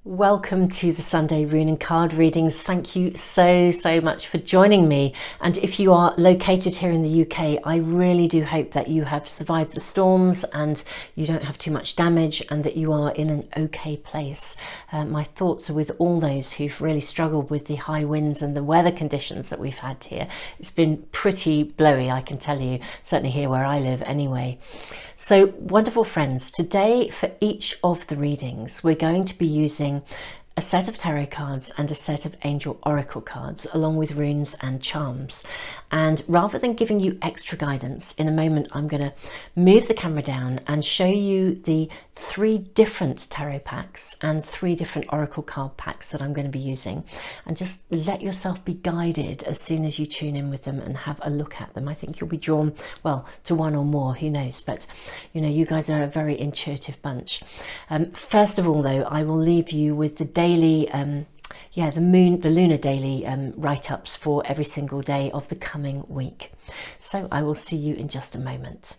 Welcome to the Sunday Rune and Card readings. Thank you so much for joining me. And if you are located here in the UK, I really do hope that you have survived the storms and you don't have too much damage and that you are in an okay place. My thoughts are with all those who've really struggled with the high winds and the weather conditions that we've had here. It's been pretty blowy, I can tell you, certainly here where I live anyway. So wonderful friends, today for each of the readings, we're going to be using a set of tarot cards and a set of angel oracle cards, along with runes and charms. And rather than giving you extra guidance, in a moment I'm going to move the camera down and show you the 3 different tarot packs and 3 different oracle card packs that I'm going to be using, and just let yourself be guided as soon as you tune in with them and have a look at them. I think you'll be drawn, well, to one or more, who knows, but you know, you guys are a very intuitive bunch. First of all though, I will leave you with the daily the lunar daily write-ups for every single day of the coming week. So I will see you in just a moment.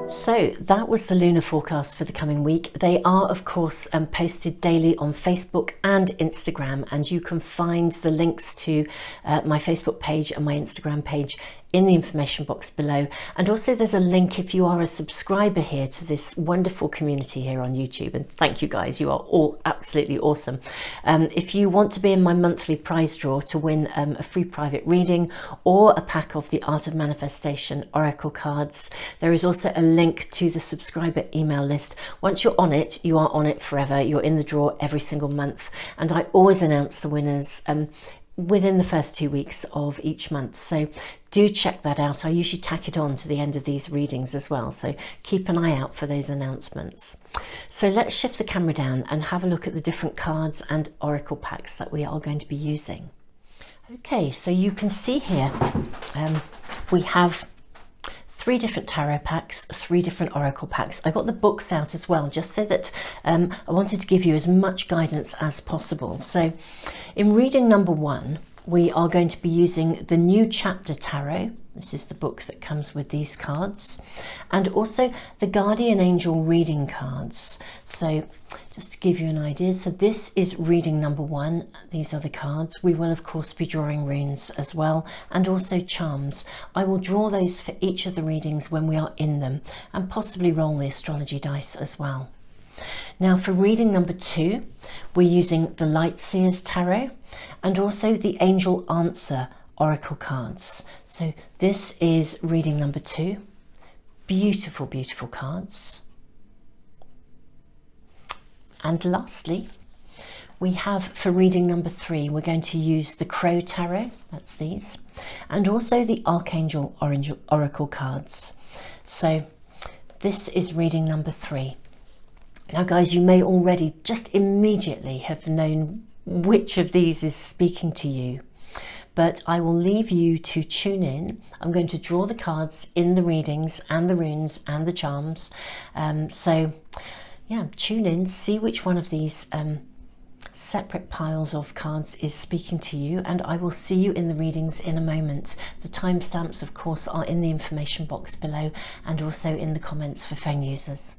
So that was the lunar forecast for the coming week. They are of course posted daily on Facebook and Instagram, and you can find the links to my Facebook page and my Instagram page in the information box below. And also there's a link if you are a subscriber here to this wonderful community here on YouTube, and thank you guys, you are all absolutely awesome. If you want to be in my monthly prize draw to win a free private reading or a pack of the Art of Manifestation oracle cards, there is also a link to the subscriber email list. Once you're on it, you are on it forever. You're in the draw every single month, and I always announce the winners within the first 2 weeks of each month, so do check that out. I usually tack it on to the end of these readings as well, so keep an eye out for those announcements. So let's shift the camera down and have a look at the different cards and oracle packs that we are going to be using. Okay, so you can see here we have 3 different tarot packs, 3 different oracle packs. I got the books out as well, just so that I wanted to give you as much guidance as possible. So in reading number 1, we are going to be using the New Chapter Tarot. This is the book that comes with these cards, and also the Guardian Angel reading cards. So just to give you an idea, so this is reading number 1. These are the cards. We will of course be drawing runes as well, and also charms. I will draw those for each of the readings when we are in them, and possibly roll the astrology dice as well. Now for reading number 2, we're using the Light Seers Tarot and also the Angel Answer oracle cards. So this is reading number 2. Beautiful, beautiful cards. And lastly, we have for reading number 3, we're going to use the Crow Tarot, that's these, and also the Archangel oracle cards. So this is reading number 3. Now guys, you may already just immediately have known which of these is speaking to you, but I will leave you to tune in. I'm going to draw the cards in the readings and the runes and the charms. So yeah, tune in, see which one of these separate piles of cards is speaking to you, and I will see you in the readings in a moment. The timestamps of course are in the information box below and also in the comments for phone users.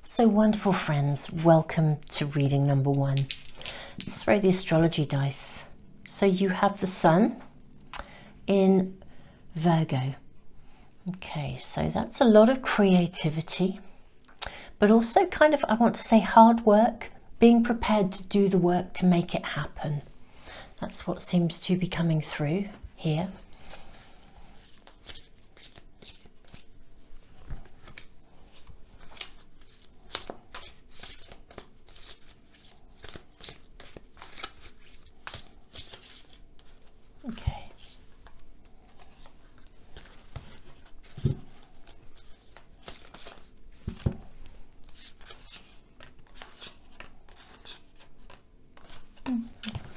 So wonderful friends, welcome to reading number 1. Let's throw the astrology dice. So you have the Sun in Virgo. Okay, so that's a lot of creativity, but also kind of, I want to say, hard work, being prepared to do the work to make it happen. That's what seems to be coming through here. Okay.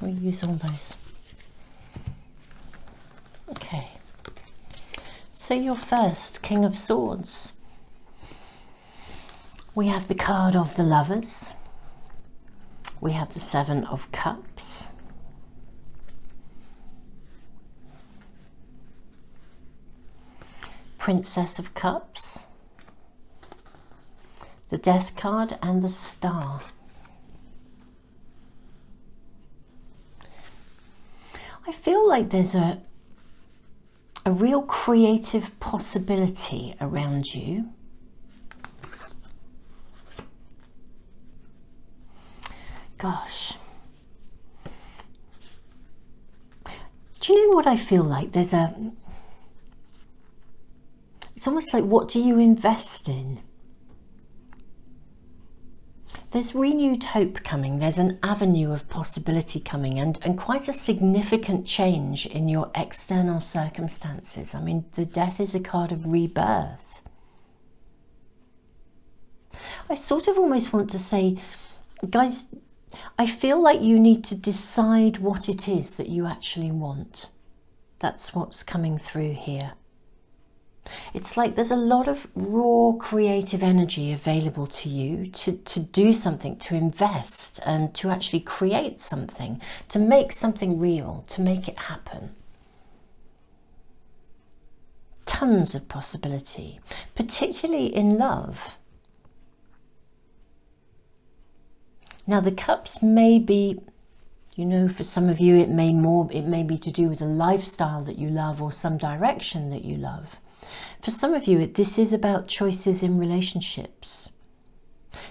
We'll use all those. Okay. So your first King of Swords. We have the card of the Lovers. We have the Seven of Cups. Princess of Cups. The Death card and the Star. I feel like there's a real creative possibility around you. Gosh. Do you know what I feel like? It's almost like, what do you invest in? There's renewed hope coming, there's an avenue of possibility coming, and quite a significant change in your external circumstances. I mean, the Death is a card of rebirth. I sort of almost want to say, guys, I feel like you need to decide what it is that you actually want. That's what's coming through here. It's like there's a lot of raw creative energy available to you to do something, to invest, and to actually create something, to make something real, to make it happen. Tons of possibility, particularly in love. Now the cups may be, you know, for some of you it may be to do with a lifestyle that you love or some direction that you love. For some of you, this is about choices in relationships.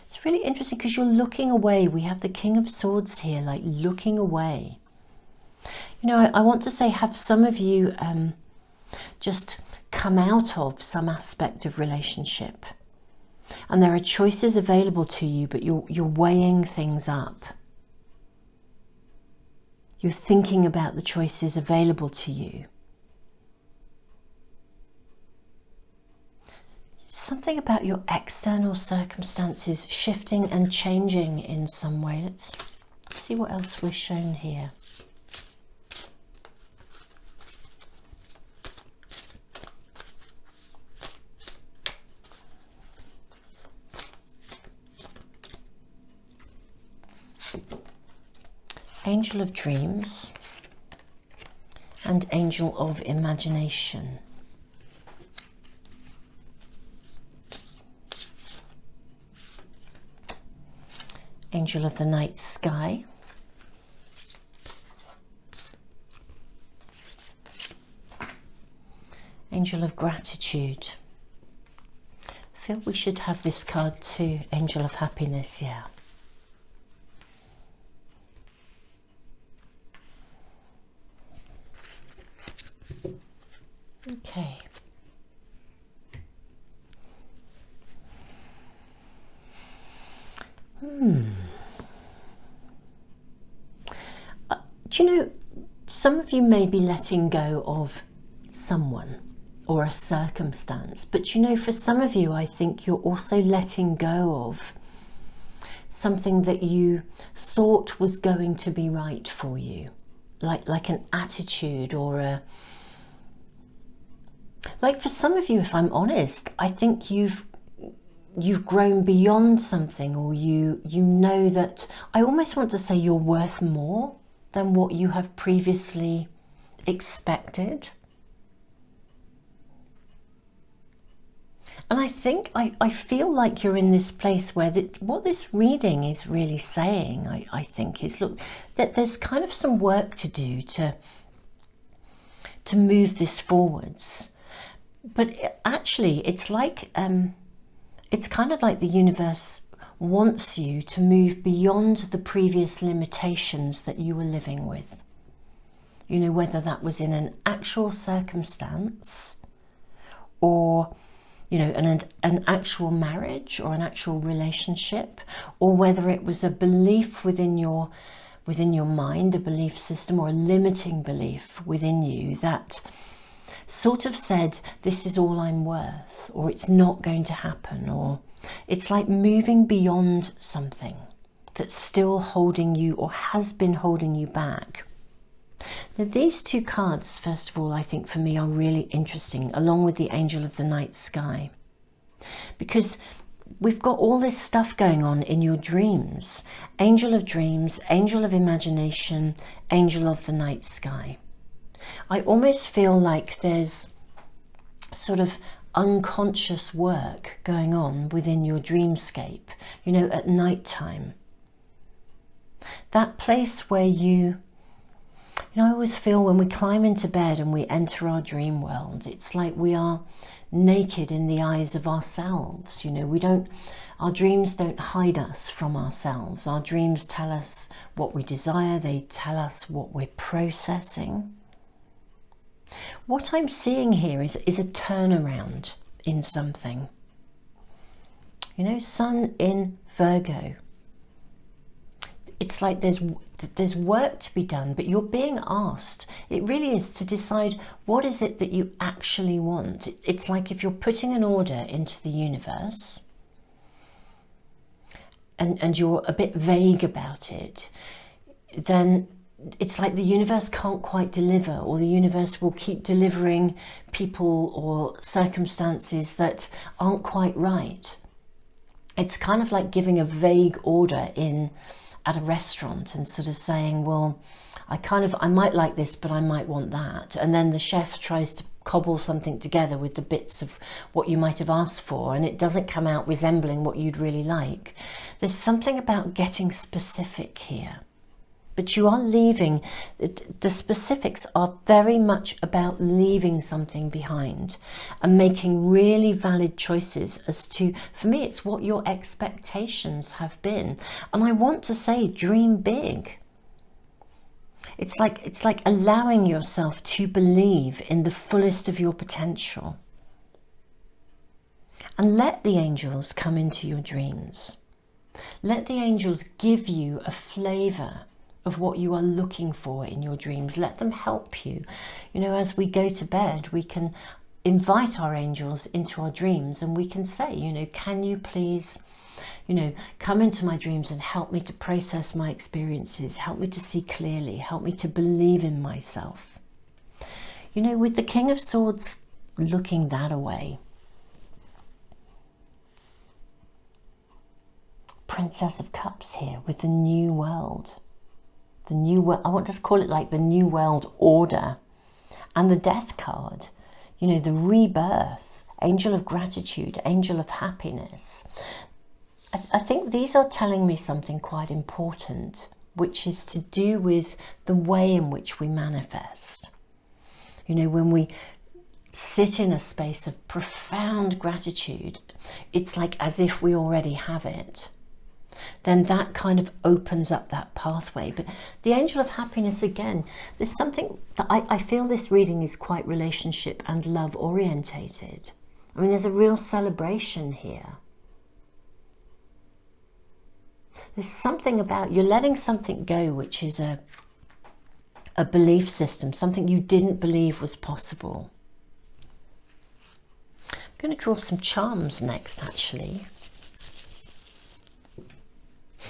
It's really interesting because you're looking away. We have the King of Swords here, like looking away. You know, I want to say, have some of you just come out of some aspect of relationship. And there are choices available to you, but you're weighing things up. You're thinking about the choices available to you. Something about your external circumstances shifting and changing in some way. Let's see what else we're shown here. Angel of Dreams and Angel of Imagination. Angel of the Night Sky. Angel of Gratitude. I feel we should have this card too. Angel of Happiness, yeah. Okay. Do you know, some of you may be letting go of someone or a circumstance, but you know, for some of you, I think you're also letting go of something that you thought was going to be right for you, like an attitude or a... Like for some of you, if I'm honest, I think you've grown beyond something, or you know that, I almost want to say, you're worth more than what you have previously expected. And I think, I feel like you're in this place where what this reading is really saying, I think, is, look, that there's kind of some work to do to move this forwards. But actually, it's like, it's kind of like the universe wants you to move beyond the previous limitations that you were living with. You know, whether that was in an actual circumstance or, you know, an actual marriage or an actual relationship, or whether it was a belief within your mind, a belief system or a limiting belief within you that sort of said, this is all I'm worth, or it's not going to happen, or it's like moving beyond something that's still holding you or has been holding you back. Now, these two cards, first of all, I think for me are really interesting, along with the Angel of the Night Sky, because we've got all this stuff going on in your dreams. Angel of Dreams, Angel of Imagination, Angel of the Night Sky. I almost feel like there's sort of unconscious work going on within your dreamscape, you know, at night time. That place where you know, I always feel when we climb into bed and we enter our dream world, it's like we are naked in the eyes of ourselves. You know, our dreams don't hide us from ourselves. Our dreams tell us what we desire. They tell us what we're processing. What I'm seeing here is a turnaround in something. You know, Sun in Virgo. It's like there's work to be done, but you're being asked. It really is to decide what is it that you actually want. It's like if you're putting an order into the universe and you're a bit vague about it, then it's like the universe can't quite deliver, or the universe will keep delivering people or circumstances that aren't quite right. It's kind of like giving a vague order at a restaurant and sort of saying, well, I might like this, but I might want that. And then the chef tries to cobble something together with the bits of what you might have asked for, and it doesn't come out resembling what you'd really like. There's something about getting specific here. But you are leaving, the specifics are very much about leaving something behind and making really valid choices as to, for me, it's what your expectations have been. And I want to say, dream big. It's like allowing yourself to believe in the fullest of your potential. And let the angels come into your dreams. Let the angels give you a flavour of what you are looking for in your dreams. Let them help you. You know, as we go to bed, we can invite our angels into our dreams and we can say, you know, can you please, you know, come into my dreams and help me to process my experiences, help me to see clearly, help me to believe in myself. You know, with the King of Swords looking that away, Princess of Cups here with the New World. I want to call it like the New World Order, and the Death card, you know, the rebirth, Angel of Gratitude, Angel of Happiness. I think these are telling me something quite important, which is to do with the way in which we manifest. You know, when we sit in a space of profound gratitude, it's like as if we already have it. Then that kind of opens up that pathway. But the Angel of Happiness, again, there's something that I feel this reading is quite relationship and love orientated. I mean, there's a real celebration here. There's something about you're letting something go, which is a belief system, something you didn't believe was possible. I'm going to draw some charms next, actually.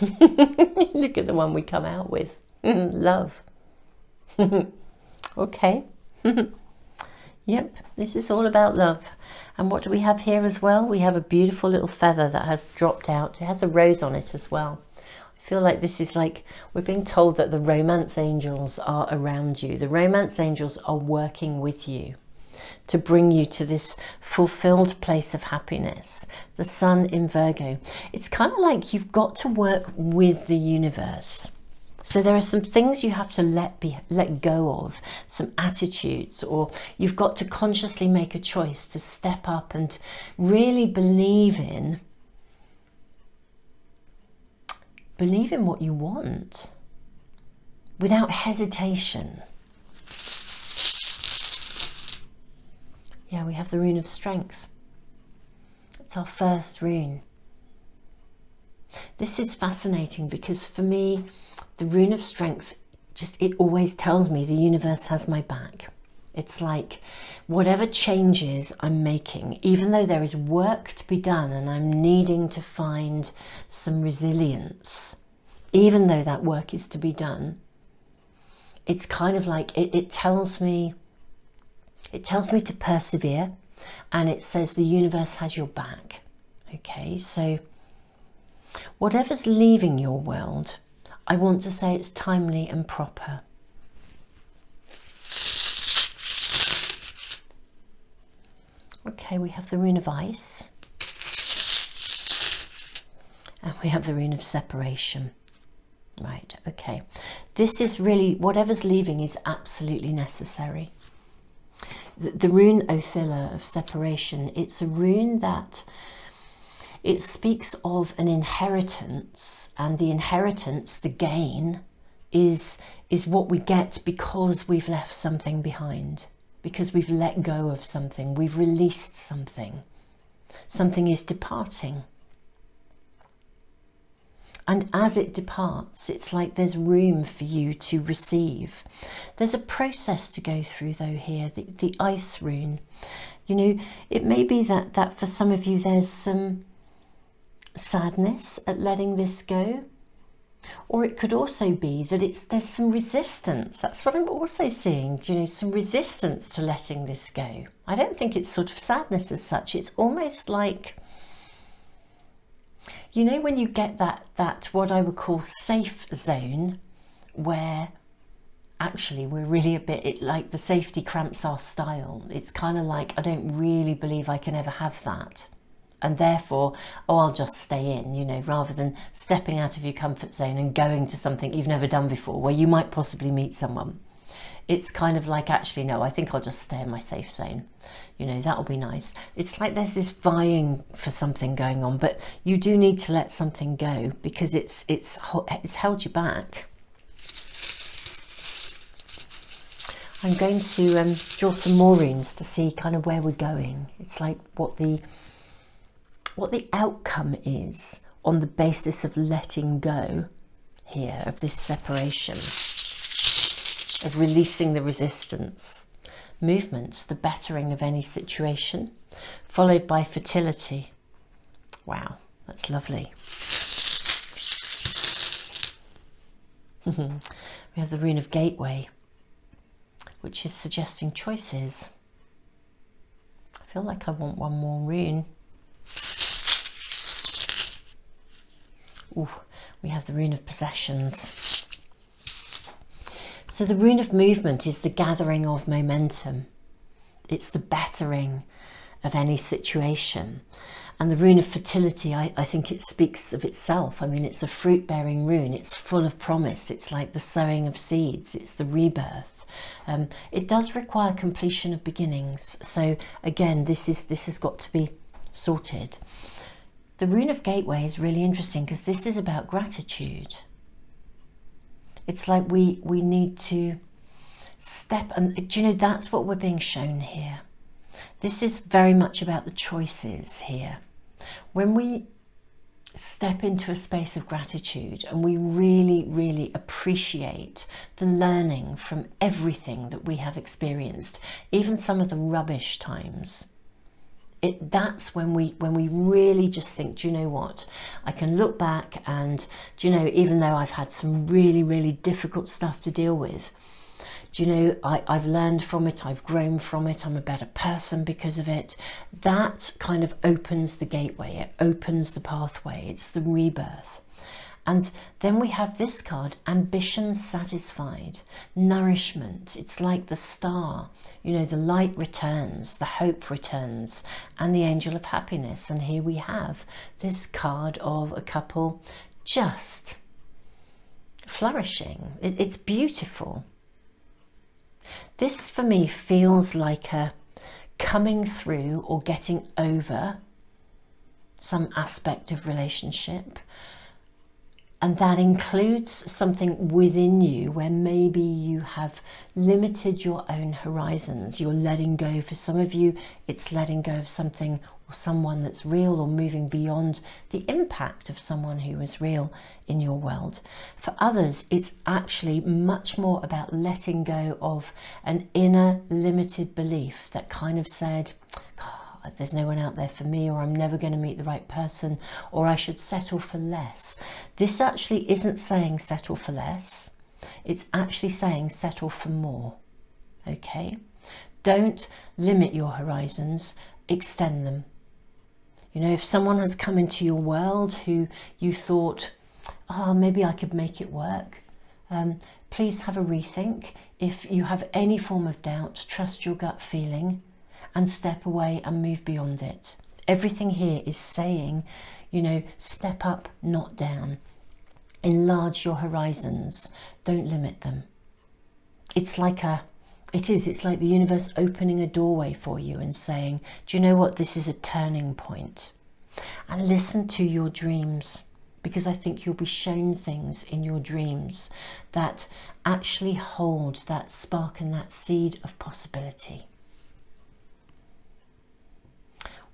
Look at the one we come out with. Love. Okay. Yep, this is all about love. And what do we have here as well? We have a beautiful little feather that has dropped out. It has a rose on it as well. I feel like this is like we're being told that the romance angels are around you. The romance angels are working with you to bring you to this fulfilled place of happiness. The Sun in Virgo. It's kind of like you've got to work with the universe. So there are some things you have to let go of, some attitudes, or you've got to consciously make a choice to step up and really believe in what you want without hesitation. Yeah, we have the rune of strength. It's our first rune. This is fascinating because for me, the rune of strength, it always tells me the universe has my back. It's like whatever changes I'm making, even though there is work to be done and I'm needing to find some resilience, even though that work is to be done, it's kind of like it tells me to persevere, and it says the universe has your back. Okay, so whatever's leaving your world, I want to say it's timely and proper. Okay, we have the rune of ice. And we have the rune of separation. Right, okay. This is really, whatever's leaving is absolutely necessary. The rune Othilla of separation, it's a rune that it speaks of an inheritance, and the inheritance, the gain, is what we get because we've left something behind, because we've let go of something, we've released something. Something is departing. And as it departs, it's like there's room for you to receive. There's a process to go through though here, the ice rune. You know, it may be that for some of you there's some sadness at letting this go, or it could also be that there's some resistance. That's what I'm also seeing, you know, some resistance to letting this go. I don't think it's sort of sadness as such. It's almost like, you know, when you get that what I would call safe zone, where actually we're really a bit, like the safety cramps our style. It's kind of like, I don't really believe I can ever have that. And therefore, I'll just stay in, you know, rather than stepping out of your comfort zone and going to something you've never done before, where you might possibly meet someone. It's kind of like, actually, no, I think I'll just stay in my safe zone. You know, that'll be nice. It's like there's this vying for something going on, but you do need to let something go because it's held you back. I'm going to draw some more runes to see kind of where we're going. It's like what the outcome is on the basis of letting go here, of this separation, of releasing the resistance. Movement, the bettering of any situation, followed by fertility. Wow, that's lovely. We have the rune of gateway, which is suggesting choices. I feel like I want one more rune. Ooh, we have the rune of possessions. So the rune of movement is the gathering of momentum. It's the bettering of any situation. And the rune of fertility, I think it speaks of itself. I mean, it's a fruit-bearing rune. It's full of promise. It's like the sowing of seeds. It's the rebirth. It does require completion of beginnings. So again, this has got to be sorted. The rune of gateway is really interesting because this is about gratitude. It's like we need to step, and do you know, that's what we're being shown here. This is very much about the choices here. When we step into a space of gratitude and we really, really appreciate the learning from everything that we have experienced, even some of the rubbish times, that's when we really just think, do you know what, I can look back and, do you know, even though I've had some really, really difficult stuff to deal with, do you know, I've learned from it, I've grown from it, I'm a better person because of it. That kind of opens the gateway, it opens the pathway, it's the rebirth. And then we have this card, ambition satisfied, nourishment. It's like the star, you know, the light returns, the hope returns, and the angel of happiness. And here we have this card of a couple just flourishing. It's beautiful. This for me feels like a coming through or getting over some aspect of relationship, and that includes something within you where maybe you have limited your own horizons. You're letting go. For some of you, it's letting go of something or someone that's real, or moving beyond the impact of someone who is real in your world. For others, it's actually much more about letting go of an inner limited belief that kind of said, oh, there's no one out there for me, or I'm never going to meet the right person, or I should settle for less. This actually isn't saying settle for less. It's actually saying settle for more. Okay? Don't limit your horizons, extend them. You know, if someone has come into your world who you thought, oh, maybe I could make it work, please have a rethink. If you have any form of doubt, trust your gut feeling and step away and move beyond it. Everything here is saying, you know, step up, not down. Enlarge your horizons. Don't limit them. It's like it's like the universe opening a doorway for you and saying, do you know what? This is a turning point. And listen to your dreams, because I think you'll be shown things in your dreams that actually hold that spark and that seed of possibility.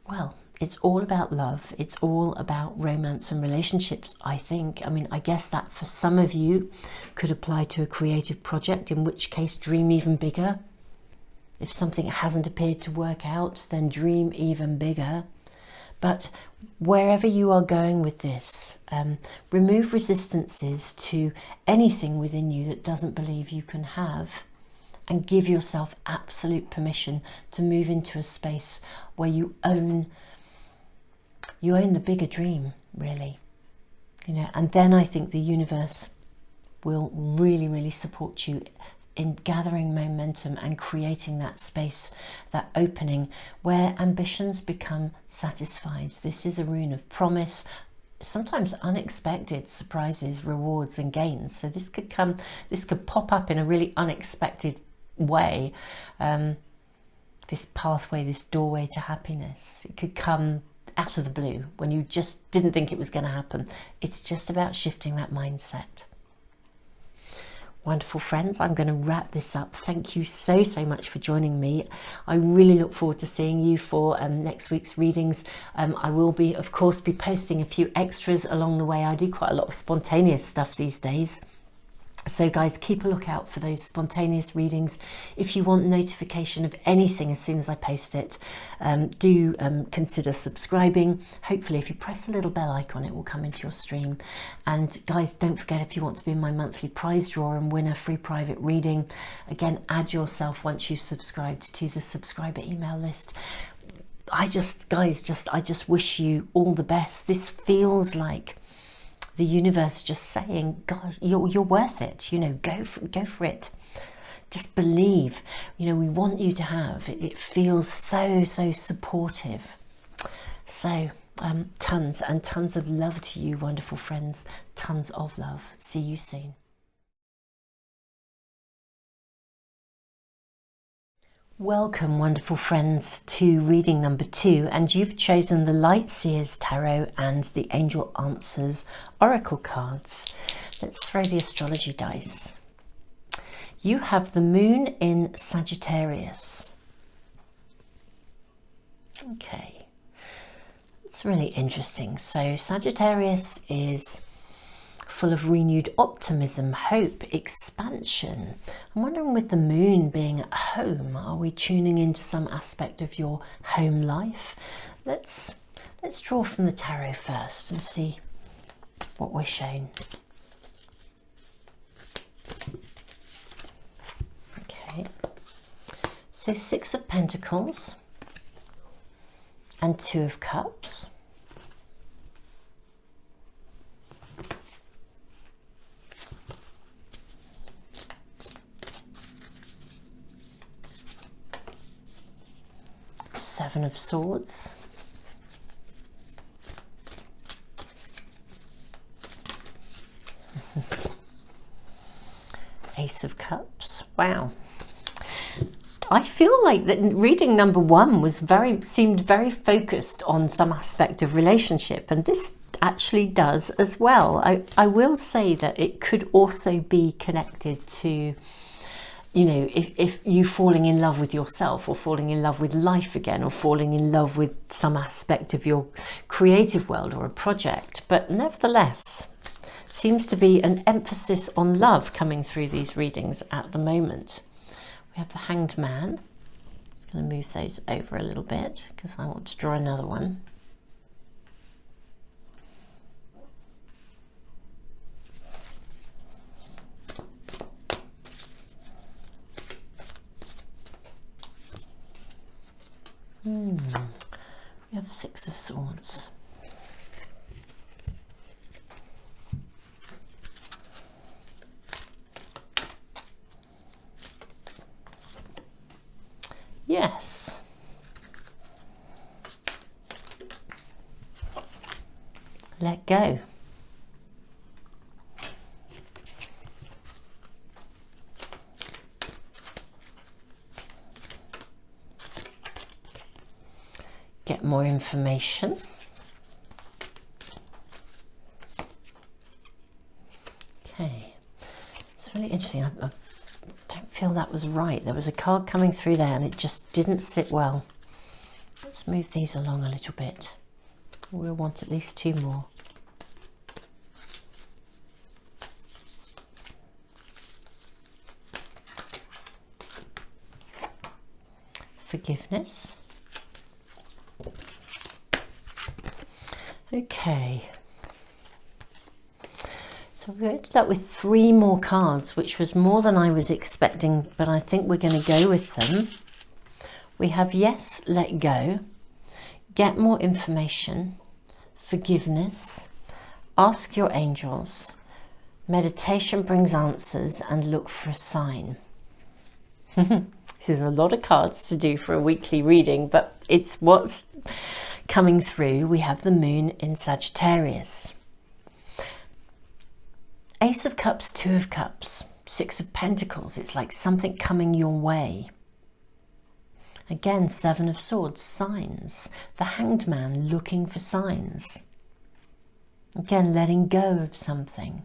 Well, it's all about love. It's all about romance and relationships, I think. I mean, I guess that for some of you could apply to a creative project, in which case dream even bigger. If something hasn't appeared to work out, then dream even bigger. But wherever you are going with this, remove resistances to anything within you that doesn't believe you can have, and give yourself absolute permission to move into a space where you own the bigger dream, really. You know, and then I think the universe will really, really support you in gathering momentum and creating that space, that opening where ambitions become satisfied. This is a rune of promise, sometimes unexpected surprises, rewards and gains. So this could pop up in a really unexpected way. This pathway, this doorway to happiness, it could come out of the blue when you just didn't think it was going to happen. It's just about shifting that mindset. Wonderful friends, I'm going to wrap this up. Thank you so much for joining me. I really look forward to seeing you for next week's readings. I will be, of course, be posting a few extras along the way. I do quite a lot of spontaneous stuff these days. So guys, keep a lookout for those spontaneous readings. If you want notification of anything as soon as I post it, do consider subscribing. Hopefully if you press the little bell icon, it will come into your stream. And guys, don't forget, if you want to be in my monthly prize draw and win a free private reading, again, add yourself once you've subscribed to the subscriber email list. I just wish you all the best. This feels like the universe just saying, gosh, you're worth it, you know, go for it. Just believe, you know, we want you to have. It feels so supportive. So tons and tons of love to you, wonderful friends. Tons of love. See you soon. Welcome, wonderful friends, to reading number 2, and you've chosen the Light Seers Tarot and the Angel Answers Oracle cards. Let's throw the astrology dice. You have the Moon in Sagittarius. Okay, it's really interesting. So Sagittarius is full of renewed optimism, hope, expansion. I'm wondering, with the moon being at home, are we tuning into some aspect of your home life? Let's draw from the tarot first and see what we're shown. Okay, so 6 of Pentacles and 2 of Cups. Seven of Swords. Ace of Cups. Wow. I feel like that reading number 1 seemed very focused on some aspect of relationship, and this actually does as well. I will say that it could also be connected to, you know, if you falling in love with yourself, or falling in love with life again, or falling in love with some aspect of your creative world or a project. But nevertheless, seems to be an emphasis on love coming through these readings at the moment. We have the Hanged Man. I'm just going to move those over a little bit because I want to draw another one. We have 6 of Swords. Yes. Let go. Get more information. Okay. It's really interesting. I don't feel that was right. There was a card coming through there and it just didn't sit well. Let's move these along a little bit. We'll want at least 2 more. Forgiveness. Okay. So we ended up with 3 more cards, which was more than I was expecting, but I think we're going to go with them. We have Yes, Let Go, Get More Information, Forgiveness, Ask Your Angels, Meditation Brings Answers, and Look for a Sign. This is a lot of cards to do for a weekly reading, but it's what's coming through. We have the Moon in Sagittarius. Ace of Cups, 2 of Cups, 6 of Pentacles. It's like something coming your way. Again, 7 of Swords, signs. The Hanged Man looking for signs. Again, letting go of something.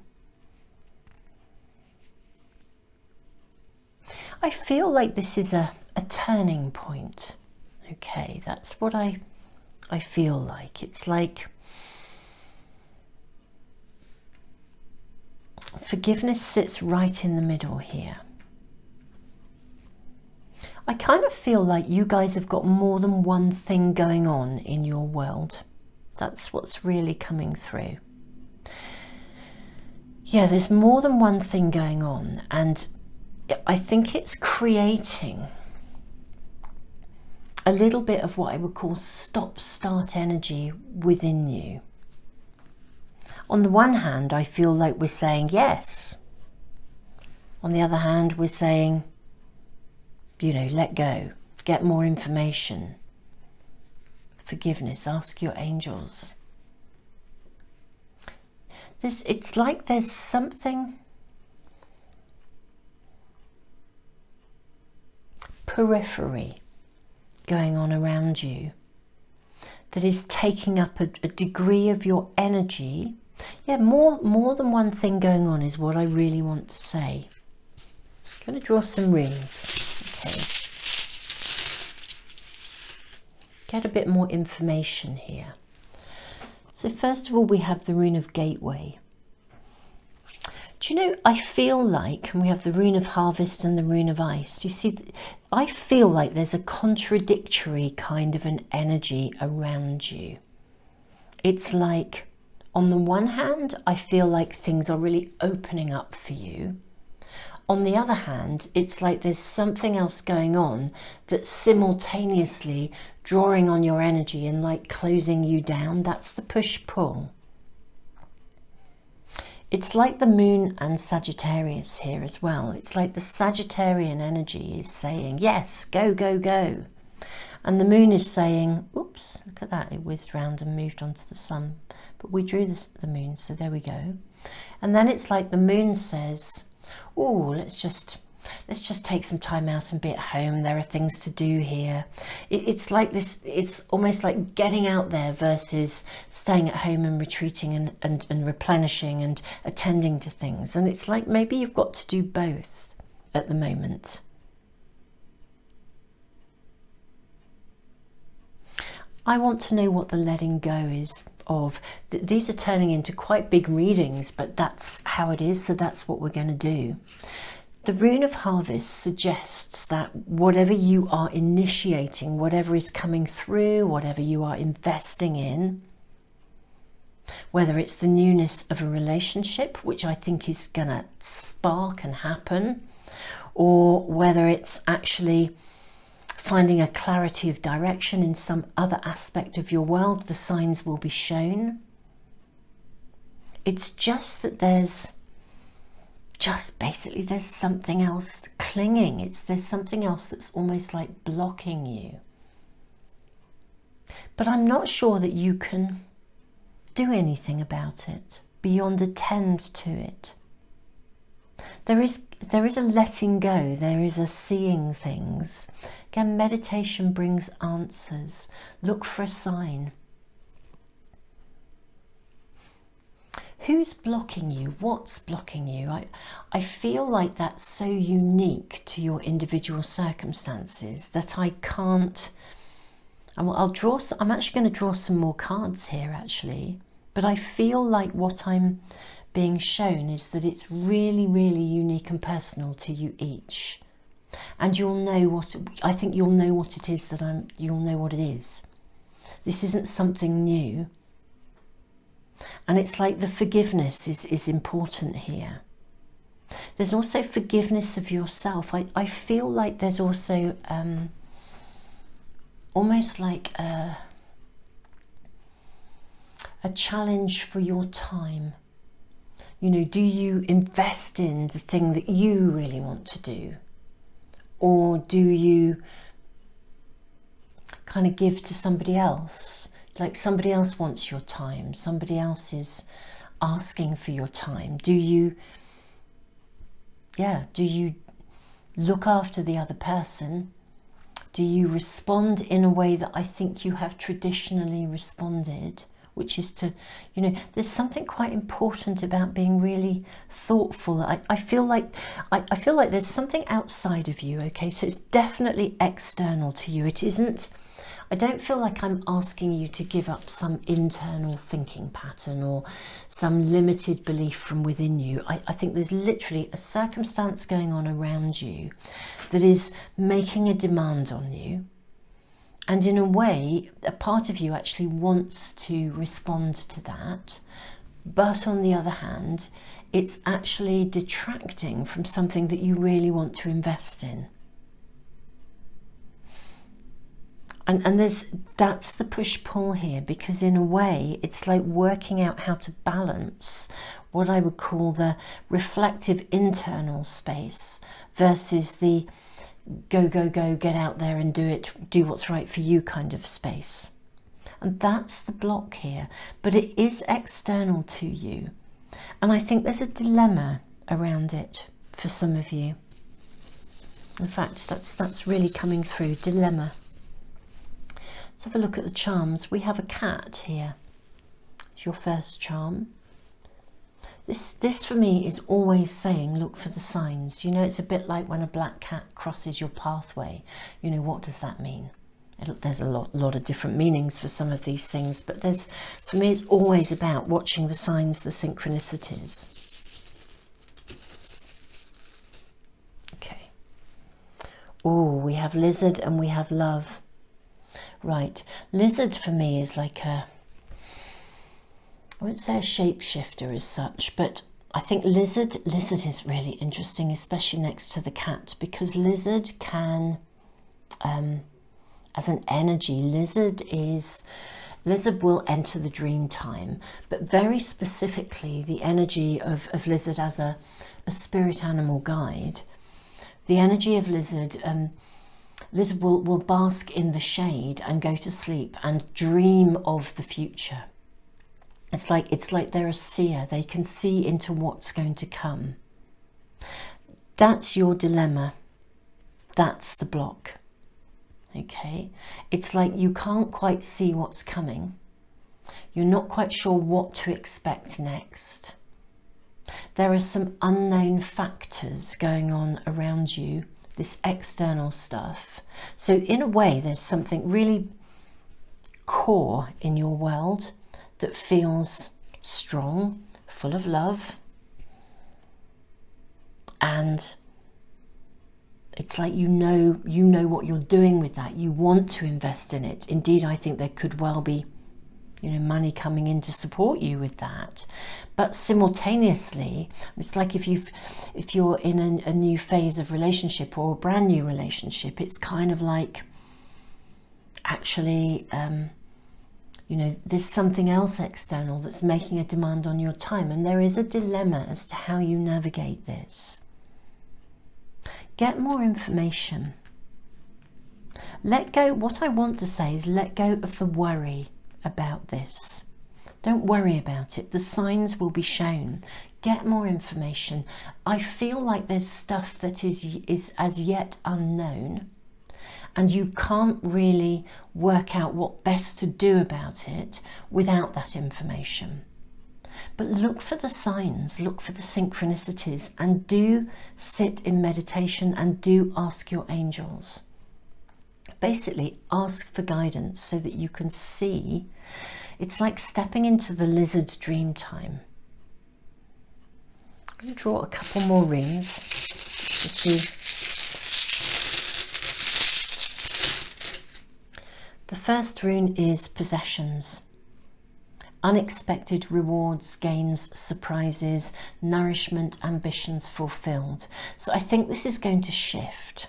I feel like this is a turning point. Okay, that's what I feel like. It's like forgiveness sits right in the middle here. I kind of feel like you guys have got more than one thing going on in your world. That's what's really coming through. Yeah, there's more than one thing going on, and I think it's creating a little bit of what I would call stop-start energy within you. On the one hand, I feel like we're saying yes. On the other hand, we're saying, you know, let go, get more information, forgiveness, ask your angels. It's like there's something periphery going on around you that is taking up a degree of your energy. Yeah, more than one thing going on is what I really want to say. I'm going to draw some runes. Okay. Get a bit more information here. So first of all, we have the rune of Gateway. Do you know, I feel like, and we have the rune of Harvest and the rune of Ice. You see, I feel like there's a contradictory kind of an energy around you. It's like, on the one hand, I feel like things are really opening up for you. On the other hand, it's like there's something else going on that's simultaneously drawing on your energy and like closing you down. That's the push-pull. It's like the Moon and Sagittarius here as well. It's like the Sagittarian energy is saying, yes, go, go, go. And the Moon is saying, oops, look at that. It whizzed round and moved onto the Sun. But we drew the Moon, so there we go. And then it's like the Moon says, Oh, let's just take some time out and be at home. There are things to do here. It's like this, it's almost like getting out there versus staying at home and retreating and replenishing and attending to things. And it's like maybe you've got to do both at the moment. I want to know what the letting go is of. These are turning into quite big readings, but that's how it is, so that's what we're going to do. The Rune of Harvest suggests that whatever you are initiating, whatever is coming through, whatever you are investing in, whether it's the newness of a relationship, which I think is going to spark and happen, or whether it's actually finding a clarity of direction in some other aspect of your world, the signs will be shown. It's just that there's something else clinging. There's something else that's almost like blocking you. But I'm not sure that you can do anything about it beyond attend to it. There is a letting go, there is a seeing things. Again, meditation brings answers. Look for a sign. Who's blocking you? What's blocking you? I feel like that's so unique to your individual circumstances that I can't... I'm actually going to draw some more cards here, actually. But I feel like what I'm being shown is that it's really, really unique and personal to you each. And you'll know what it is you'll know what it is. This isn't something new. And it's like the forgiveness is important here. There's also forgiveness of yourself. I feel like there's also almost like a challenge for your time. You know, do you invest in the thing that you really want to do? Or do you kind of give to somebody else? Like somebody else wants your time, somebody else is asking for your time. Do you look after the other person? Do you respond in a way that I think you have traditionally responded? Which is to, there's something quite important about being really thoughtful. I feel like there's something outside of you, okay? So it's definitely external to you. It isn't, I don't feel like I'm asking you to give up some internal thinking pattern or some limited belief from within you. I think there's literally a circumstance going on around you that is making a demand on you. And in a way, a part of you actually wants to respond to that. But on the other hand, it's actually detracting from something that you really want to invest in. And that's the push-pull here, because in a way, it's like working out how to balance what I would call the reflective internal space versus the go, get out there and do what's right for you kind of space. And that's the block here, but it is external to you. And I think there's a dilemma around it for some of you. In fact, that's really coming through, dilemma. Let's have a look at the charms. We have a cat here. It's your first charm. This for me is always saying, look for the signs. It's a bit like when a black cat crosses your pathway. What does that mean? There's a lot of different meanings for some of these things, but for me, it's always about watching the signs, the synchronicities. Okay. Oh, we have lizard and we have love. Right. Lizard for me is like I won't say a shapeshifter as such, but I think lizard is really interesting, especially next to the cat, because lizard can, as an energy, lizard will enter the dream time, but very specifically the energy of lizard as a spirit animal guide. The energy of lizard, lizard will bask in the shade and go to sleep and dream of the future. It's like they're a seer. They can see into what's going to come. That's your dilemma. That's the block. Okay, it's like you can't quite see what's coming. You're not quite sure what to expect next. There are some unknown factors going on around you, this external stuff. So in a way, there's something really core in your world that feels strong, full of love, and it's like you know what you're doing with that. You want to invest in it. Indeed, I think there could well be, you know, money coming in to support you with that. But simultaneously, it's like if you're in a new phase of relationship or a brand new relationship, it's kind of like actually, you know, there's something else external that's making a demand on your time, and there is a dilemma as to how you navigate this. Get more information. Let go. What I want to say is let go of the worry about this. Don't worry about it. The signs will be shown. Get more information. I feel like there's stuff that is as yet unknown, and you can't really work out what best to do about it without that information. But look for the signs, look for the synchronicities, and do sit in meditation and do ask your angels. Basically, ask for guidance so that you can see. It's like stepping into the lizard dream time. I'm going to draw a couple more runes to see. The first rune is possessions. Unexpected rewards, gains, surprises, nourishment, ambitions fulfilled. So I think this is going to shift.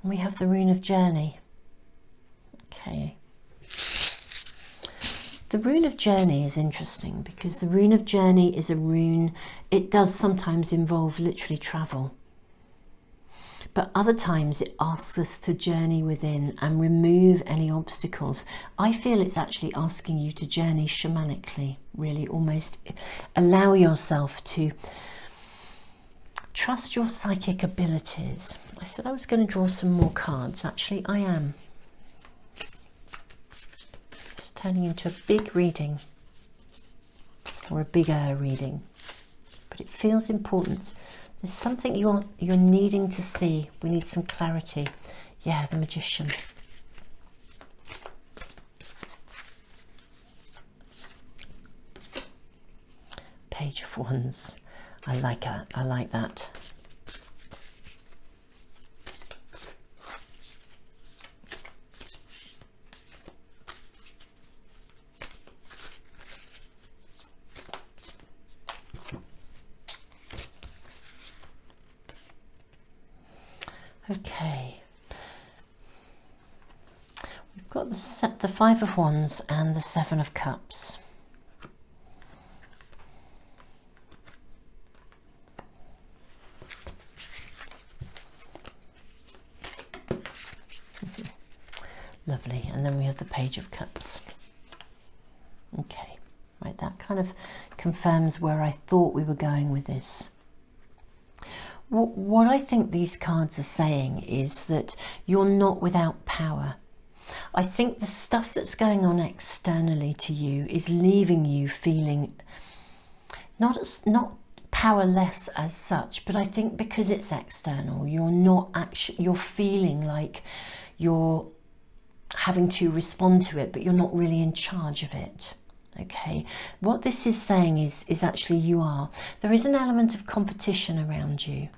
And we have the rune of journey. Okay. The rune of journey is interesting because the rune of journey is a rune, it does sometimes involve literally travel. But other times it asks us to journey within and remove any obstacles. I feel it's actually asking you to journey shamanically, really almost allow yourself to trust your psychic abilities. I said I was going to draw some more cards. Actually, I am. It's turning into a big reading, or a bigger reading, but it feels important. There's something you're needing to see. We need some clarity. Yeah, the Magician. Page of Wands. I like that. I like that. Okay, we've got the Five of Wands and the Seven of Cups. Lovely, and then we have the Page of Cups. Okay, right, that kind of confirms where I thought we were going with this. What I think these cards are saying is that you're not without power. I think the stuff that's going on externally to you is leaving you feeling not powerless as such, but I think because it's external, you're feeling like you're having to respond to it, but you're not really in charge of it. Okay, what this is saying is actually you are. There is an element of competition around you.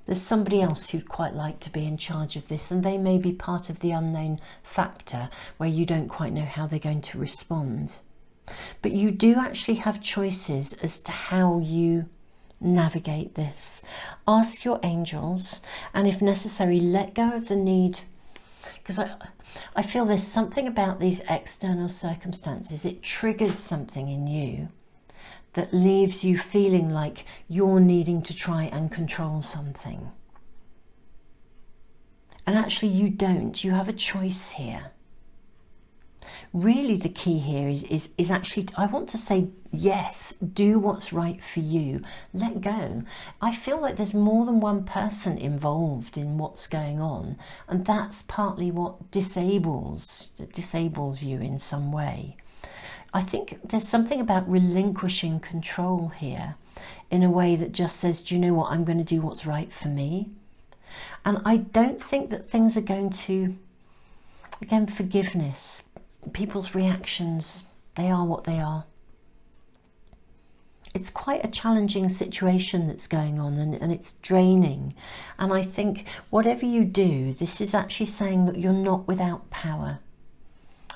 There's somebody else who'd quite like to be in charge of this, and they may be part of the unknown factor where you don't quite know how they're going to respond. But you do actually have choices as to how you navigate this. Ask your angels, and if necessary, let go of the need, because I feel there's something about these external circumstances. It triggers something in you that leaves you feeling like you're needing to try and control something. And actually you don't. You have a choice here. Really the key here is actually, I want to say, yes, do what's right for you. Let go. I feel like there's more than one person involved in what's going on, and that's partly what disables you in some way. I think there's something about relinquishing control here in a way that just says, do you know what, I'm going to do what's right for me. And I don't think that things are going to, again, forgiveness, people's reactions, they are what they are. It's quite a challenging situation that's going on, and it's draining. And I think whatever you do, this is actually saying that you're not without power.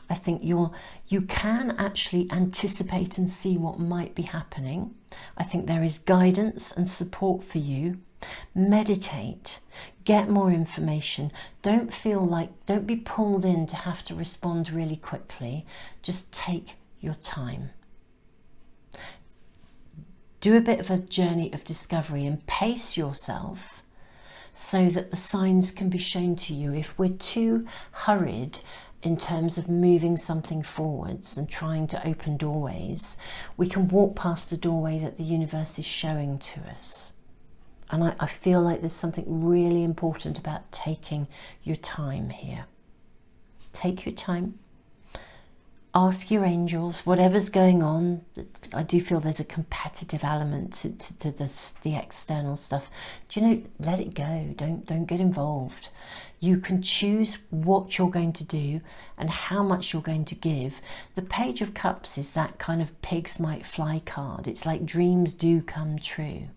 I think you can actually anticipate and see what might be happening. I think there is guidance and support for you. Meditate, get more information. Don't be pulled in to have to respond really quickly. Just take your time. Do a bit of a journey of discovery and pace yourself so that the signs can be shown to you. If we're too hurried in terms of moving something forwards and trying to open doorways, we can walk past the doorway that the universe is showing to us. And I feel like there's something really important about taking your time here. Take your time. Ask your angels, whatever's going on. I do feel there's a competitive element to the external stuff. Do you know, let it go. Don't get involved. You can choose what you're going to do and how much you're going to give. The Page of Cups is that kind of pigs might fly card. It's like dreams do come true.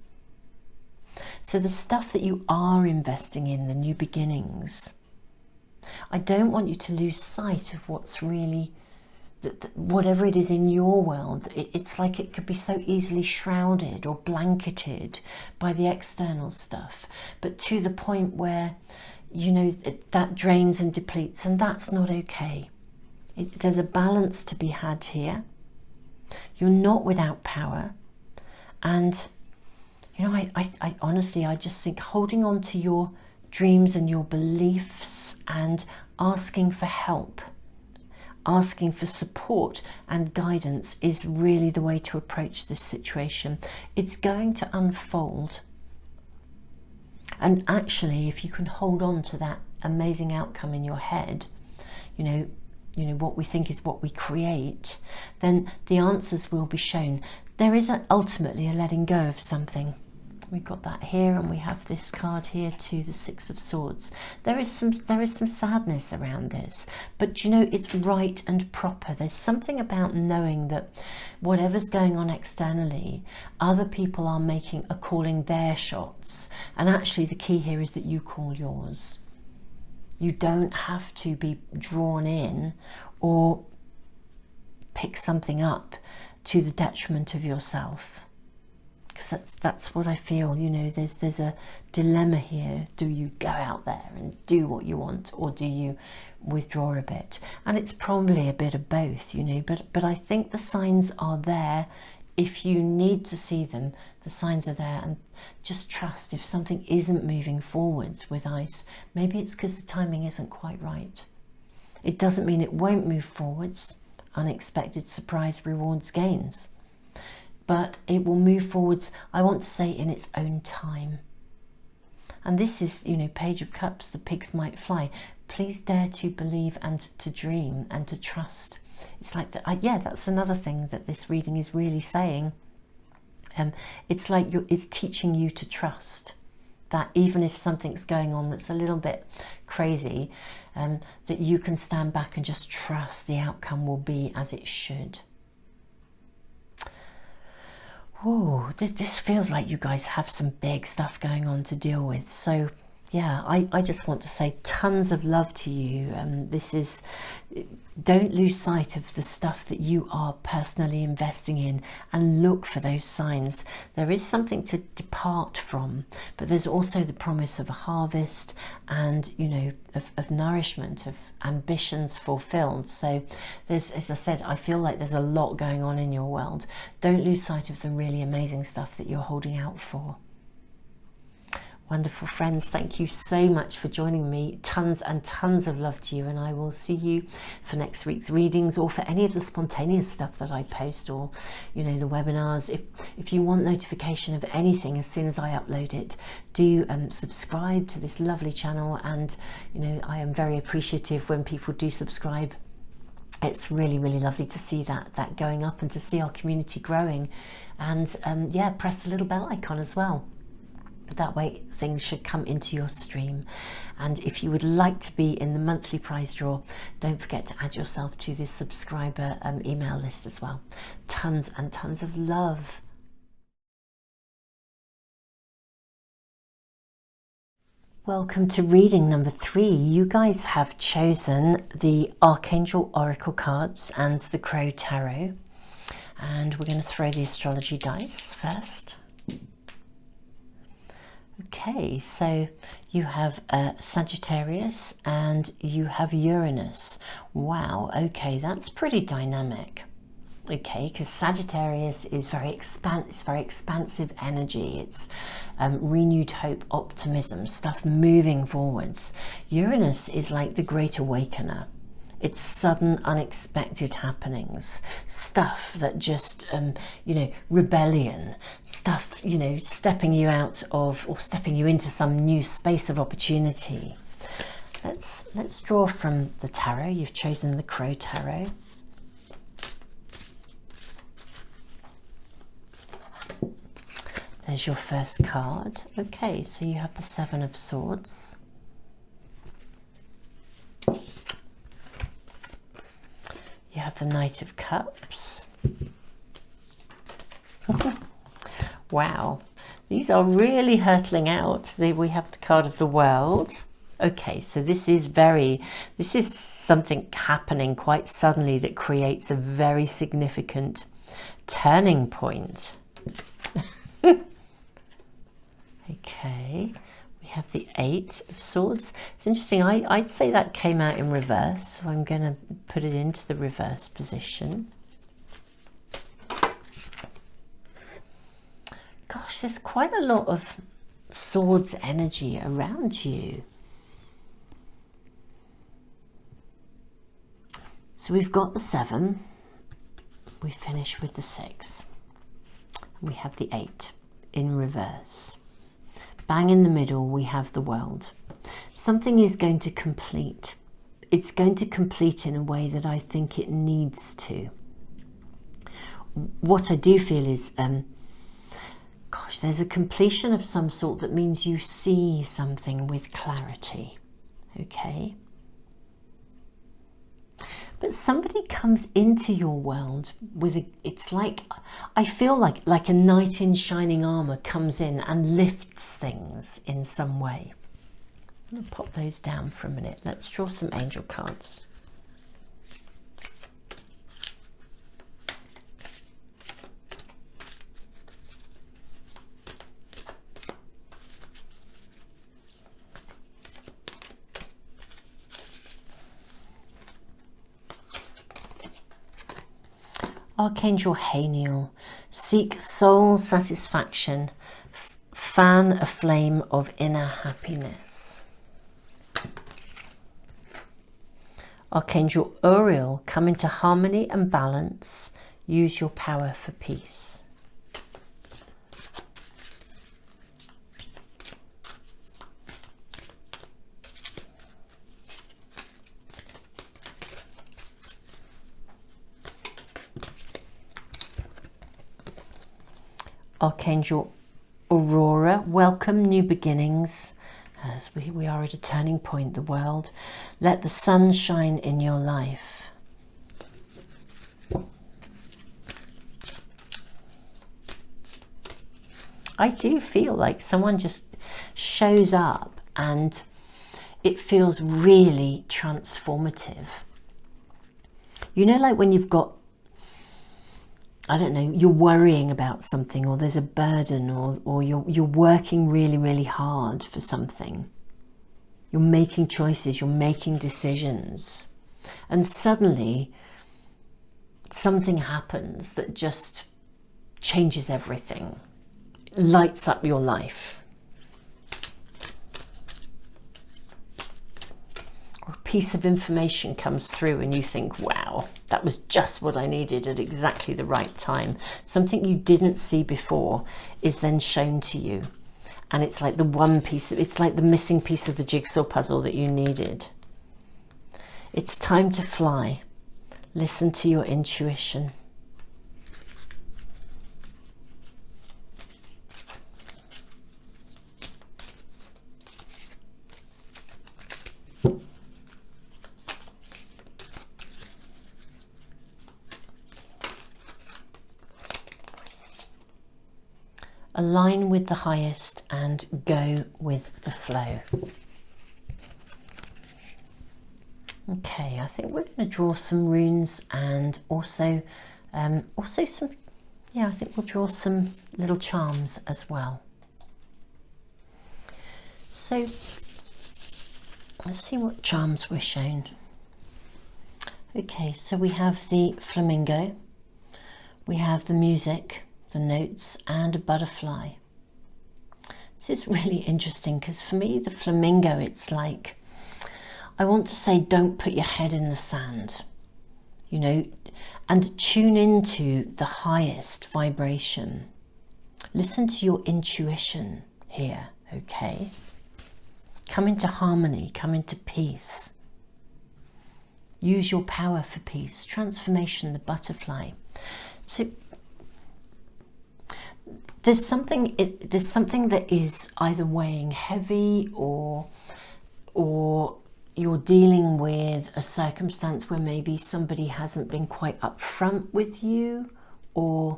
So the stuff that you are investing in, the new beginnings, I don't want you to lose sight of what's really, whatever it is in your world. It's like it could be so easily shrouded or blanketed by the external stuff, but to the point where, you know, that drains and depletes, and that's not okay. There's a balance to be had here. You're not without power, and you know, I honestly, I just think holding on to your dreams and your beliefs and asking for help, asking for support and guidance is really the way to approach this situation. It's going to unfold. And actually, if you can hold on to that amazing outcome in your head, you know, what we think is what we create, then the answers will be shown. There is ultimately a letting go of something. We've got that here, and we have this card here too, the Six of Swords. There is some sadness around this, but you know, it's right and proper. There's something about knowing that whatever's going on externally, other people are calling their shots, and actually the key here is that you call yours. You don't have to be drawn in or pick something up to the detriment of yourself. Because that's what I feel, you know, there's a dilemma here. Do you go out there and do what you want, or do you withdraw a bit? And it's probably a bit of both, you know, but I think the signs are there. If you need to see them, the signs are there, and just trust if something isn't moving forwards with ice, maybe it's because the timing isn't quite right. It doesn't mean it won't move forwards. Unexpected surprise rewards gains. But it will move forwards, I want to say, in its own time. And this is, you know, Page of Cups, the pigs might fly. Please dare to believe and to dream and to trust. It's like that. Yeah, that's another thing that this reading is really saying. It's like it's teaching you to trust that even if something's going on that's a little bit crazy, that you can stand back and just trust the outcome will be as it should. Oh, this feels like you guys have some big stuff going on to deal with. So yeah, I just want to say tons of love to you. Don't lose sight of the stuff that you are personally investing in, and look for those signs. There is something to depart from, but there's also the promise of a harvest and, you know, of nourishment, of ambitions fulfilled. So there's, as I said, I feel like there's a lot going on in your world. Don't lose sight of the really amazing stuff that you're holding out for. Wonderful friends, thank you so much for joining me. Tons and tons of love to you, and I will see you for next week's readings or for any of the spontaneous stuff that I post, or the webinars. If you want notification of anything as soon as I upload it, do subscribe to this lovely channel. And I am very appreciative when people do subscribe. It's really, really lovely to see that going up and to see our community growing. And yeah, press the little bell icon as well. That way things should come into your stream. And if you would like to be in the monthly prize draw, don't forget to add yourself to this subscriber email list as well. Tons and tons of love. Welcome to reading number 3. You guys have chosen the Archangel Oracle cards and the Crow Tarot. And we're going to throw the astrology dice first. Okay, so you have Sagittarius and you have Uranus. Wow, okay, that's pretty dynamic. Okay, because Sagittarius is very expansive energy. It's renewed hope, optimism, stuff moving forwards. Uranus is like the Great Awakener. It's sudden, unexpected happenings, stuff that just, rebellion, stuff, stepping you out of, or stepping you into some new space of opportunity. Let's draw from the tarot. You've chosen the Crow Tarot. There's your first card. Okay, so you have the Seven of Swords. You have the Knight of Cups. Wow, these are really hurtling out. We have the card of the World. Okay, so this is something happening quite suddenly that creates a very significant turning point. Okay, we have the Eight of Swords. It's interesting, I'd say that came out in reverse, so I'm going to put it into the reverse position. Gosh, there's quite a lot of swords energy around you. So we've got the 7, we finish with the 6, we have the 8 in reverse. Bang in the middle, we have the World. Something is going to complete. It's going to complete in a way that I think it needs to. What I do feel is, gosh, there's a completion of some sort that means you see something with clarity. Okay? But somebody comes into your world with it's like, I feel like a knight in shining armor comes in and lifts things in some way. I'm going to pop those down for a minute. Let's draw some angel cards. Archangel Haniel, seek soul satisfaction, fan a flame of inner happiness. Archangel Uriel, come into harmony and balance, use your power for peace. Archangel Aurora, welcome new beginnings, as we are at a turning point, the world. Let the sun shine in your life. I do feel like someone just shows up and it feels really transformative. You know, like when you've got, I don't know, you're worrying about something, or there's a burden, or you're working really, really hard for something. You're making choices, you're making decisions. And suddenly something happens that just changes everything, lights up your life. or a piece of information comes through and you think, wow, that was just what I needed at exactly the right time. Something you didn't see before is then shown to you. And it's like the one piece, it's like the missing piece of the jigsaw puzzle that you needed. It's time to fly. Listen to your intuition. Align with the highest and go with the flow. Okay, I think we're going to draw some runes and also some, yeah, I think we'll draw some little charms as well. So let's see what charms we're shown. Okay, so we have the flamingo, we have the music, the notes, and a butterfly. This is really interesting because for me, the flamingo, it's like, I want to say, don't put your head in the sand, you know, and tune into the highest vibration. Listen to your intuition here, okay? Come into harmony, come into peace. Use your power for peace. Transformation, the butterfly. So there's something that is either weighing heavy or you're dealing with a circumstance where maybe somebody hasn't been quite upfront with you, or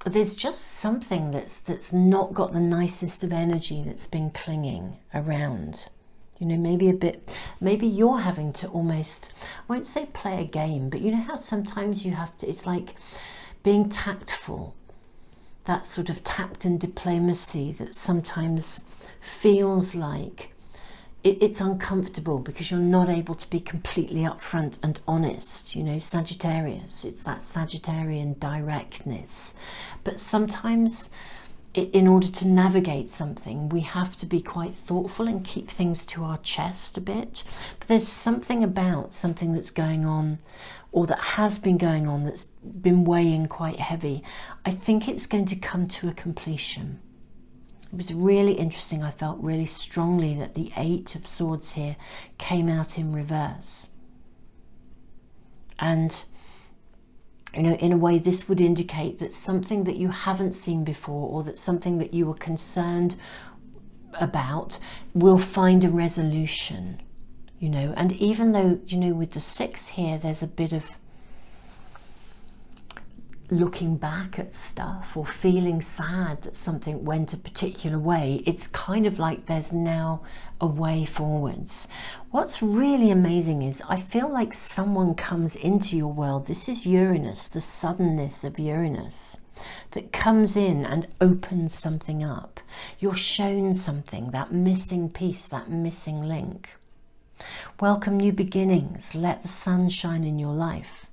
there's just something that's not got the nicest of energy that's been clinging around. You know, maybe you're having to almost, I won't say play a game, but you know how sometimes you have to, it's like being tactful. That sort of tact and diplomacy that sometimes feels like it's uncomfortable because you're not able to be completely upfront and honest. You know, Sagittarius, it's that Sagittarian directness. But sometimes in order to navigate something, we have to be quite thoughtful and keep things to our chest a bit. But there's something about something that's going on, or that has been going on, that's been weighing quite heavy. I think it's going to come to a completion. It was really interesting. I felt really strongly that the 8 of Swords here came out in reverse. And, you know, in a way, this would indicate that something that you haven't seen before, or that something that you were concerned about, will find a resolution. You know, and even though, you know, with the 6 here, there's a bit of looking back at stuff or feeling sad that something went a particular way, it's kind of like there's now a way forwards. What's really amazing is I feel like someone comes into your world. This is Uranus, the suddenness of Uranus, that comes in and opens something up. You're shown something, that missing piece, that missing link. Welcome new beginnings. Let the sun shine in your life.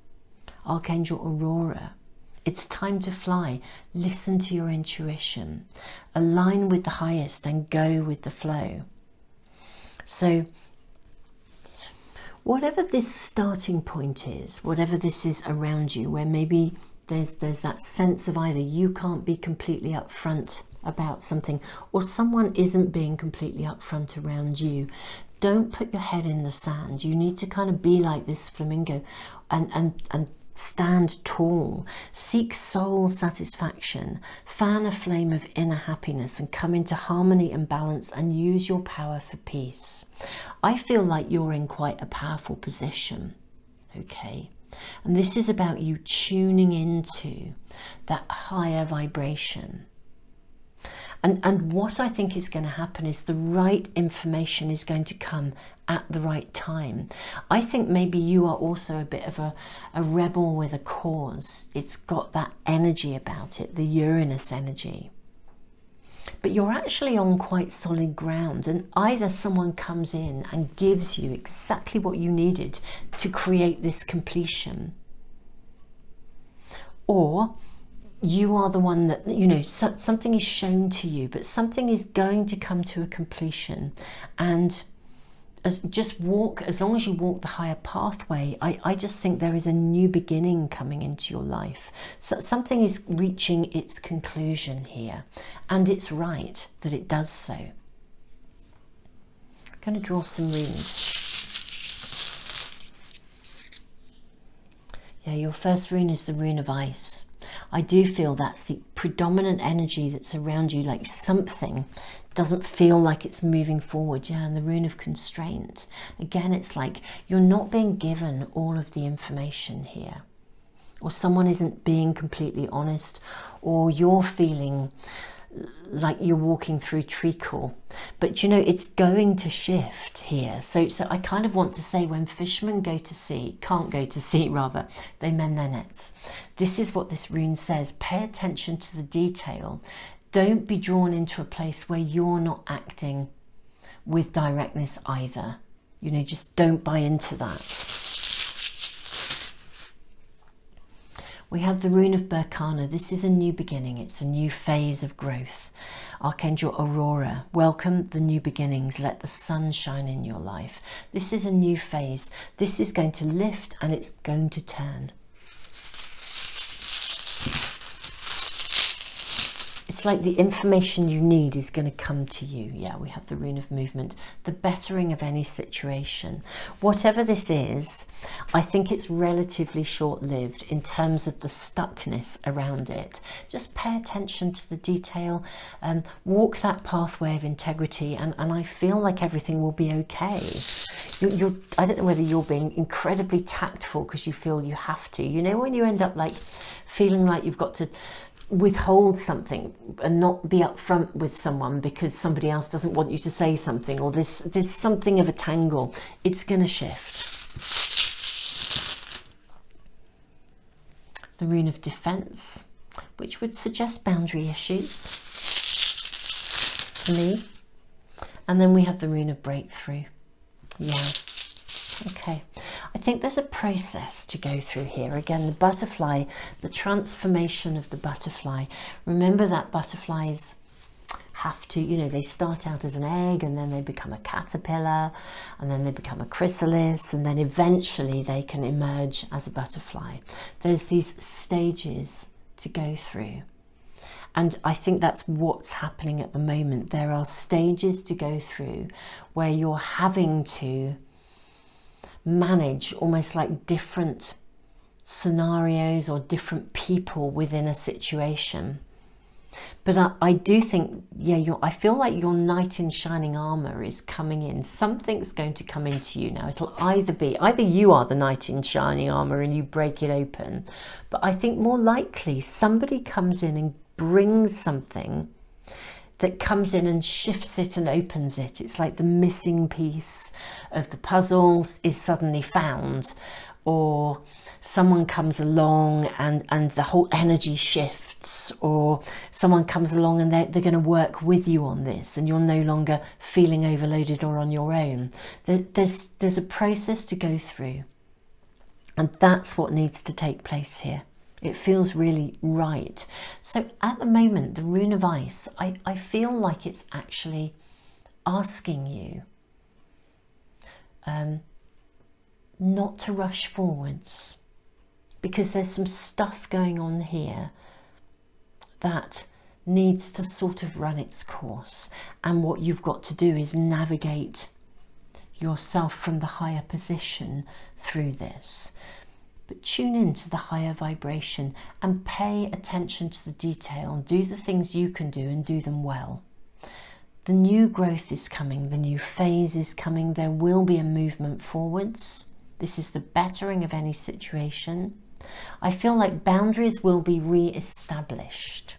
Archangel Aurora. It's time to fly. Listen to your intuition. Align with the highest and go with the flow. So whatever this starting point is, whatever this is around you, where maybe there's that sense of either you can't be completely upfront about something, or someone isn't being completely upfront around you, don't put your head in the sand. You need to kind of be like this flamingo and stand tall. Seek soul satisfaction. Fan a flame of inner happiness and come into harmony and balance, and use your power for peace. I feel like you're in quite a powerful position, okay? And this is about you tuning into that higher vibration. And what I think is going to happen is the right information is going to come at the right time. I think maybe you are also a bit of a rebel with a cause. It's got that energy about it, the Uranus energy. But you're actually on quite solid ground, and either someone comes in and gives you exactly what you needed to create this completion, or you are the one that, you know, something is shown to you, but something is going to come to a completion, and just walk, as long as you walk the higher pathway, I just think there is a new beginning coming into your life. So something is reaching its conclusion here, and it's right that it does so. I'm going to draw some runes. Yeah, your first rune is the rune of ice. I do feel that's the predominant energy that's around you, like something doesn't feel like it's moving forward. Yeah, and the rune of constraint. Again, it's like you're not being given all of the information here, or someone isn't being completely honest, or you're feeling like you're walking through treacle. But you know, it's going to shift here. So I kind of want to say, when fishermen can't go to sea rather, they mend their nets. This is what this rune says. Pay attention to the detail. Don't be drawn into a place where you're not acting with directness either. You know, just don't buy into that. We have the rune of Berkana. This is a new beginning. It's a new phase of growth. Archangel Aurora, welcome the new beginnings. Let the sun shine in your life. This is a new phase. This is going to lift and it's going to turn. It's like the information you need is going to come to you. Yeah, we have the rune of movement, the bettering of any situation. Whatever this is, I think it's relatively short-lived in terms of the stuckness around it. Just pay attention to the detail, walk that pathway of integrity, and I feel like everything will be okay. I don't know whether you're being incredibly tactful because you feel you have to. You know, when you end up like feeling like you've got to withhold something and not be upfront with someone because somebody else doesn't want you to say something, or there's something of a tangle, it's going to shift. The rune of defense, which would suggest boundary issues to me. And then we have the rune of breakthrough. Yeah. Okay, I think there's a process to go through here. Again, the butterfly, the transformation of the butterfly. Remember that butterflies have to, you know, they start out as an egg and then they become a caterpillar and then they become a chrysalis and then eventually they can emerge as a butterfly. There's these stages to go through. And I think that's what's happening at the moment. There are stages to go through where you're having to manage almost like different scenarios or different people within a situation. But I do think, yeah, I feel like your knight in shining armor is coming in. Something's going to come into you now. It'll either you are the knight in shining armor and you break it open, but I think more likely somebody comes in and brings something that comes in and shifts it and opens it. It's like the missing piece of the puzzle is suddenly found, or someone comes along and the whole energy shifts, or someone comes along and they're going to work with you on this and you're no longer feeling overloaded or on your own. There's a process to go through, and that's what needs to take place here. It feels really right. So at the moment, the rune of ice, I feel like it's actually asking you not to rush forwards, because there's some stuff going on here that needs to sort of run its course. And what you've got to do is navigate yourself from the higher position through this. But tune into the higher vibration and pay attention to the detail and do the things you can do and do them well. The new growth is coming, the new phase is coming, there will be a movement forwards. This is the bettering of any situation. I feel like boundaries will be re-established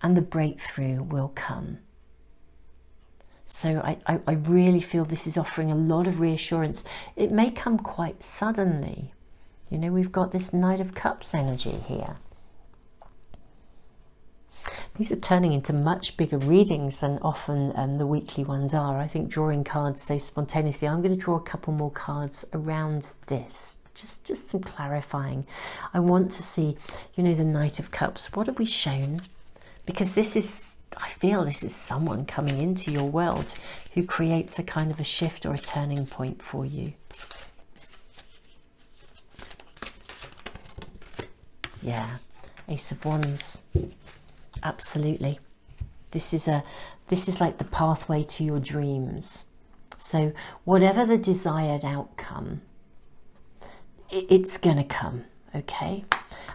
and the breakthrough will come. So I really feel this is offering a lot of reassurance. It may come quite suddenly. You know, we've got this Knight of Cups energy here. These are turning into much bigger readings than often the weekly ones are. I think drawing cards so spontaneously. I'm going to draw a couple more cards around this. Just some clarifying. I want to see, you know, the Knight of Cups. What are we shown? Because this is, I feel this is someone coming into your world who creates a kind of a shift or a turning point for you. Yeah, Ace of Wands, absolutely. This is like the pathway to your dreams. So whatever the desired outcome, it's going to come, okay?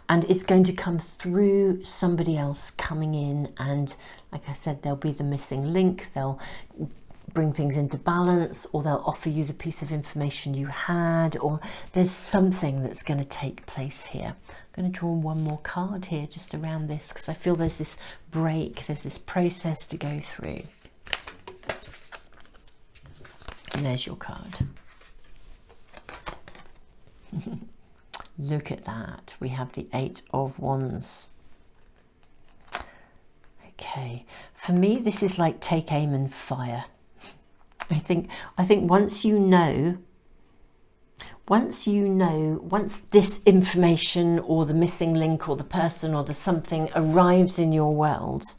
And it's going to come through somebody else coming in, and like I said, there'll be the missing link. They'll bring things into balance, or they'll offer you the piece of information you had, or there's something that's going to take place here. I'm going to draw one more card here just around this, because I feel there's this break, there's this process to go through. And there's your card. Look at that. We have the 8 of Wands. Okay. For me, this is like take aim and fire. I think once this information or the missing link or the person or the something arrives in your world,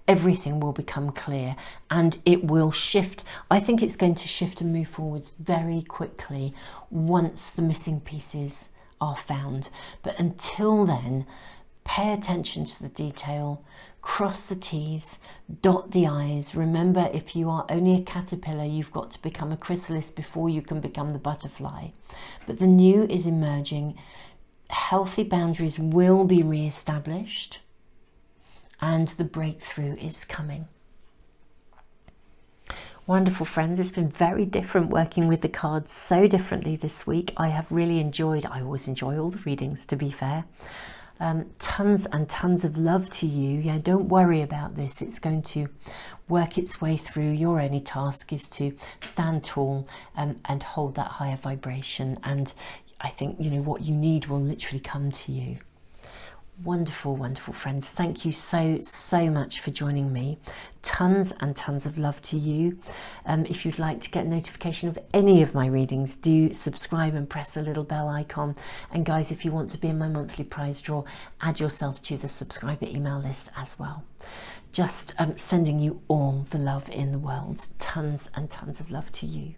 everything will become clear and it will shift. I think it's going to shift and move forwards very quickly once the missing pieces are found. But until then, pay attention to the detail, cross the T's, dot the I's. Remember, if you are only a caterpillar, you've got to become a chrysalis before you can become the butterfly. But the new is emerging. Healthy boundaries will be re-established, and the breakthrough is coming. Wonderful, friends. It's been very different working with the cards so differently this week. I have really enjoyed, I always enjoy all the readings, to be fair. Tons and tons of love to you. Yeah, don't worry about this. It's going to work its way through. Your only task is to stand tall and hold that higher vibration. And I think, you know, what you need will literally come to you. Wonderful, wonderful, friends. Thank you so much for joining me. Tons and tons of love to you. If you'd like to get notification of any of my readings, do subscribe and press the little bell icon. And guys, if you want to be in my monthly prize draw, add yourself to the subscriber email list as well. Just sending you all the love in the world. Tons and tons of love to you.